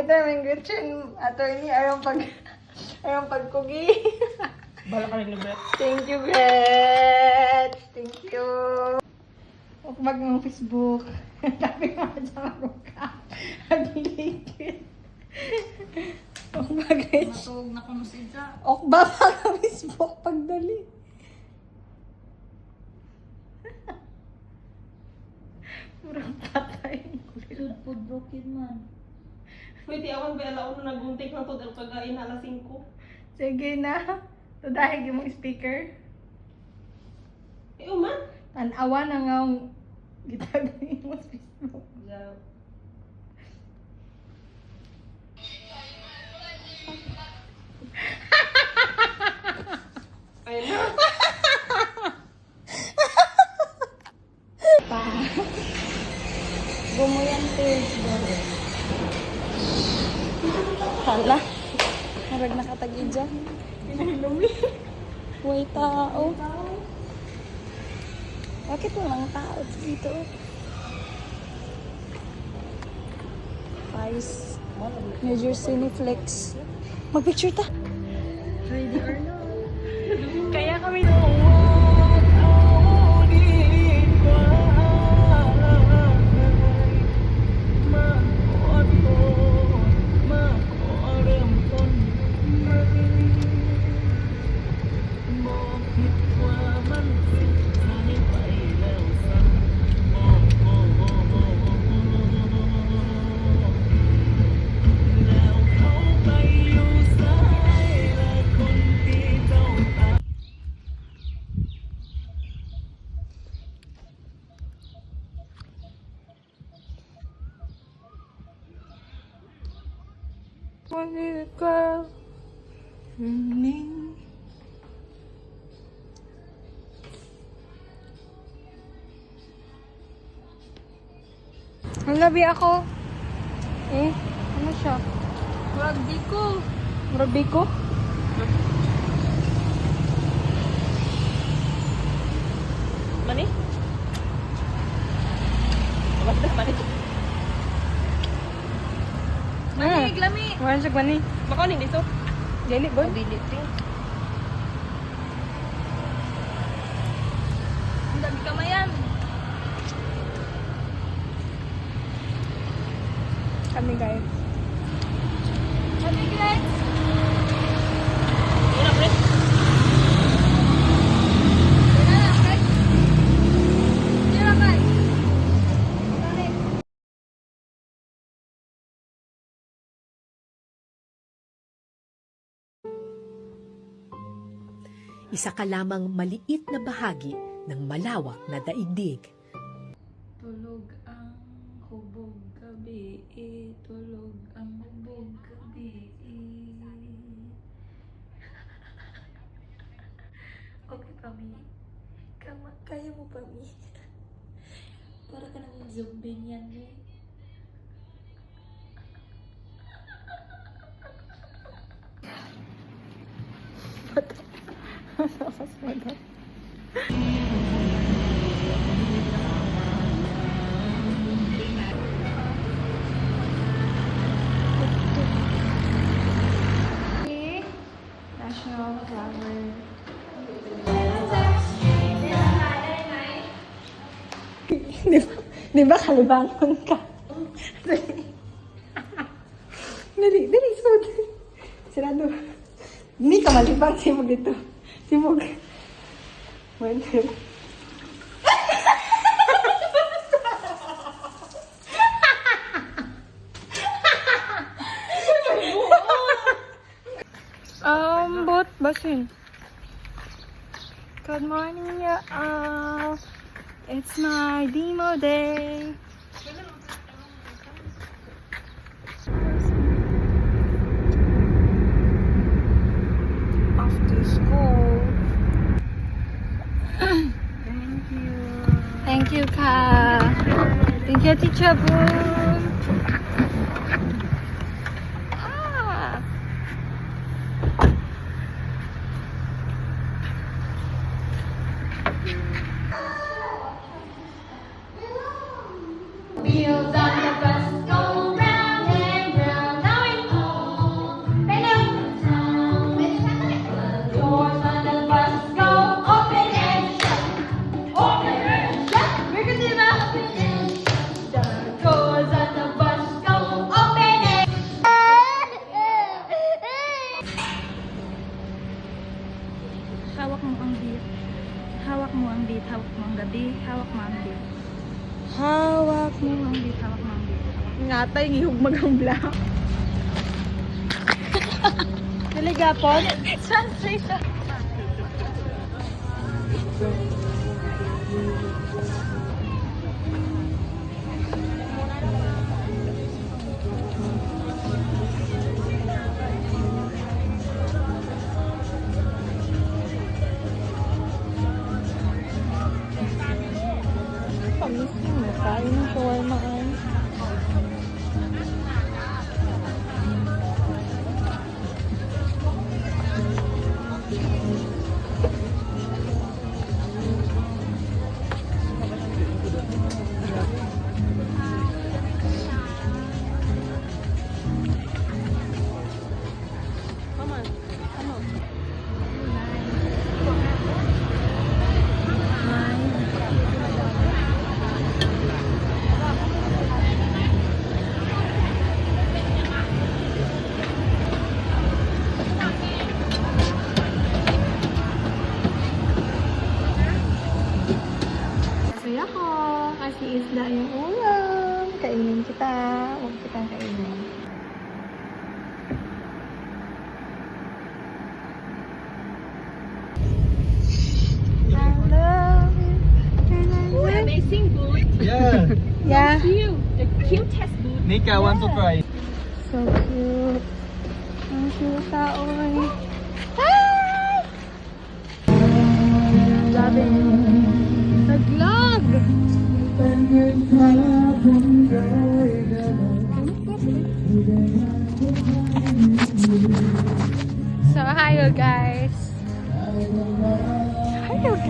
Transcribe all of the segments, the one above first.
ito yung Gretchen. Attorney, ayong pagkugi. Bala ka rin ni Brett. Thank you, Brett. Thank you. Ukbag ng Facebook. Sabi nga sa maruka. Habilikit. Ukbag, Gretchen. Matug na kung sidya. Ukbag sa Facebook pagdali. Murang patay. Food food broken man. Pwede awan ba alaon na naguntik ng todo kagain alas 5. Sige na. So dahil yung speaker. Man. Tanawa na nga ang gitagay mo sa Facebook. Yeah. Ayun na. Pa. Gumuyante. Hala. Harag nakatagi dyan. Pinahilumi. Huwag tao. Bakit walang tao dito? Guys, Major Cineflex. Mag-picture ta. Ready or not? Kaya kami one little girl running. Ang labi ako. Ano siya? Rugby ko. Murabi ko? Mani? Basta mani. Mani, glami. Wala siya ba ni? Makaning dito. Dili ba? Ability. Ang dami kamayan. Kami guys. Kami guys. Ina, Brett. Ina na, Brett. Ina ka. Isa ka lamang maliit na bahagi ng malawak na daigdig. Tulog ang hubog gabi, tulog ang hubog gabi. Okay, Pami. Kaya mo, Pami. Para ka namang zombie niyan, eh. National flower. Di ba kalibangan ka? Dali, smooth. Sirado. Hindi ka malibang, simog dito. Simog. Bueno. Boat basin. Good morning, y'all. It's my demo day. Off to school. Thank you. Thank you, Ka. Thank you, Teacher Boom. Wheels on the bus go round and round. tatay, ngihugmag ang black. Naligapon? Translation. Pamising mo, kain ng shawarma ay. Masaya ko kasi isda yung ulam. Kainin kita. Huwag kitang kainin. I love you. Amazing boot. Yeah. Yeah. Cute. The cutest boot. Nika, want to try? So cute. Ang cute taoy. Hi! Sabi. Naglag! So, hi guys. Hi guys.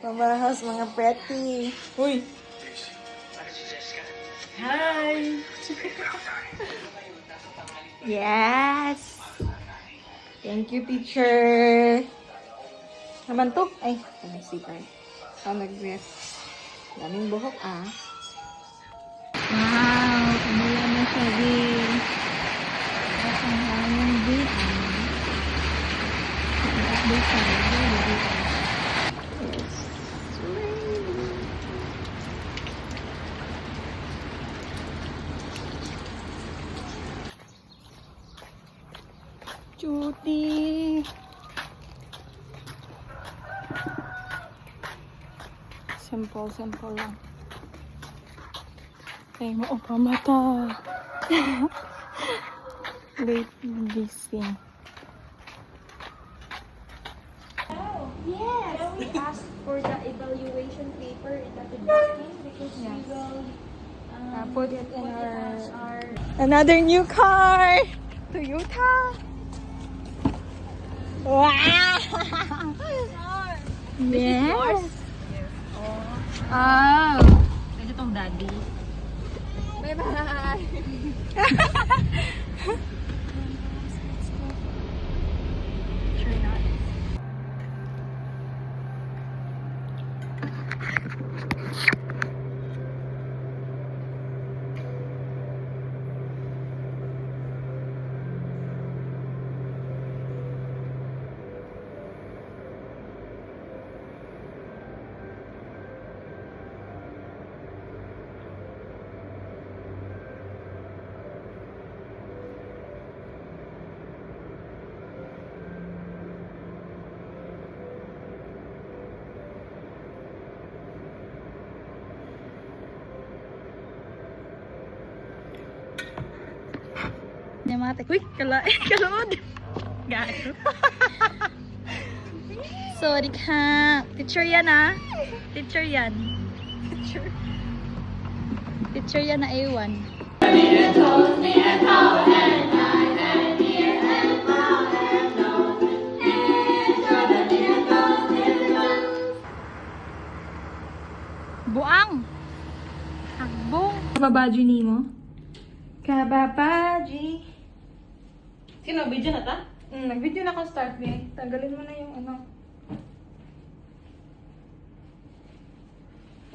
Pamarahas mga pretty. Uy! Hi! Yes! Thank you, teacher! Naman to? Ay, ano si Card? So, nag-dress. Daming buhok, ah. Wow! Kumula na siya, din. At ang hangin, din, ah. Update sa video. Yes. Cutie. Simple lang. Ay, maupa mata. Late gising. Yes. Now we ask for the evaluation paper in the document because we will Put it in put it as our Another new car! Toyota! Wow! Yes! Oh! Pwede tong daddy. Bye-bye! Sure not. Mate. Uy, kalood. Gato. Sorry ka. Teacher yan ah. Teacher yan. Teacher yan na A1. Buang. Hakbong. Kababaji ni mo? Kababaji. Sino? Video na ta? Nag-video na ako start me. Tanggalin mo na yung ano.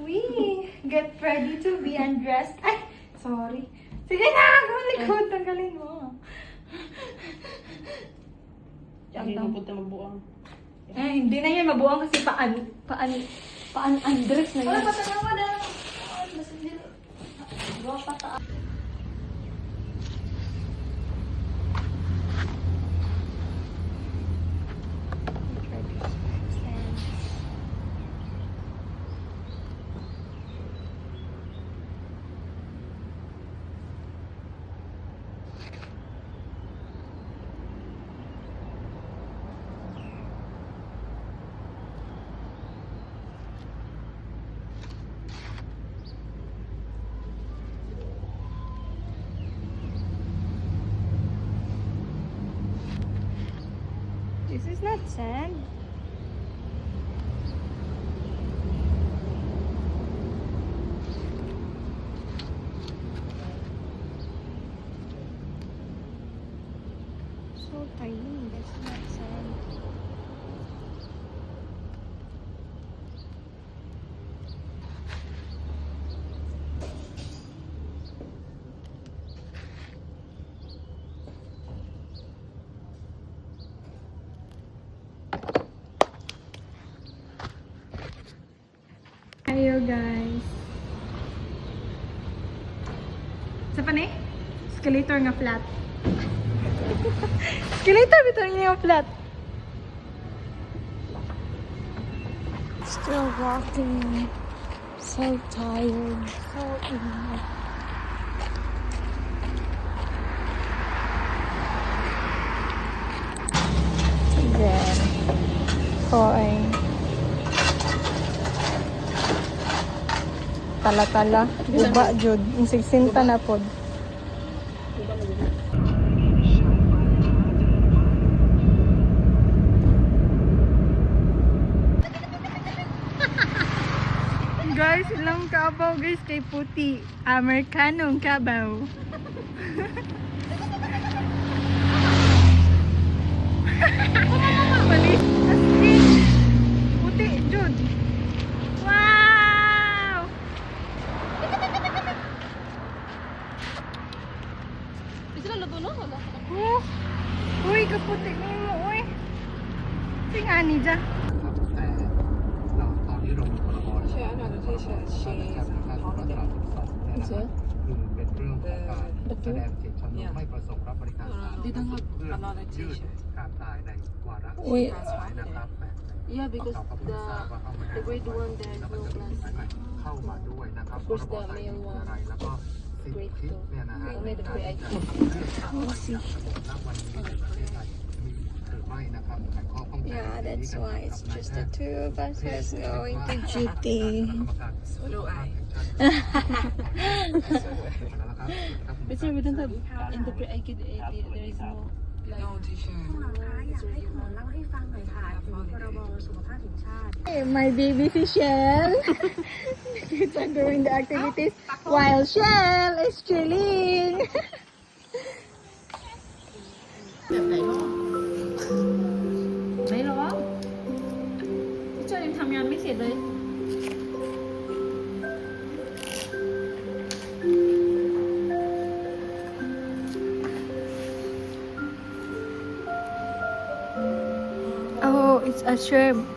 Wee! Get ready to be undressed. Ay! Sorry. Sige na! Ang likod. Tanggalin mo. Hindi mo punta magbuang. Eh, hindi na yan mabuang kasi paan Paano Andres na Wala yan? pa tayo mo daw. Gawa pa ta. This is not sand. So tiny. That's not sand. Ayo guys. Sa pa ni? Escalator nga flat. Escalator bitaw nga flat. Still walking. So tired. So init. Then, koay. Tala-tala. Uba, jud. Ang sigsinta na pod. Guys, ilang kabaw guys kay puti. Amerikanong kabaw. Mali. Asli. Puti, jud. Wow! Bisa na natuno? Wala. Oh. Uy, kaputi ni mo, uy. Sing ani dyan. แต่ตอนนี้เรามีพรบใช่ไหมที่ใช้คือเป็นเรื่องของการแสดงเจตจำนงไม่ประสงค์รับบริการทางเพื่อยืดการตายในวาระสุดท้ายนะครับ Yeah, because เขาก็เพิ่งทราบว่าเข้ามา the grade 1 there is แล้วก็ no จะมี class. เข้ามาด้วยนะครับ Of course, พรบ the ไตร male คือ one. อะไรแล้วก็สิทธิเนี่ยนะฮะ Only the การ grade ที่จะเลือกทางไปอย่างสงบณวันนี้ในประเทศไทยมีหรือไม่นะครับไขข้อข้องใจ Yeah, that's why it's just the two of us who's going to ก GT. รรมการสุขภาพแห่งชาติ But sir, we don't have in the pre-IQ, there is no like. No teacher. My baby si Shell. It's undergoing the activities while Shell is chilling. ไม่หรอพี่เจอยังทำงานไม่เสร็จเลย Oh, it's a shrimp.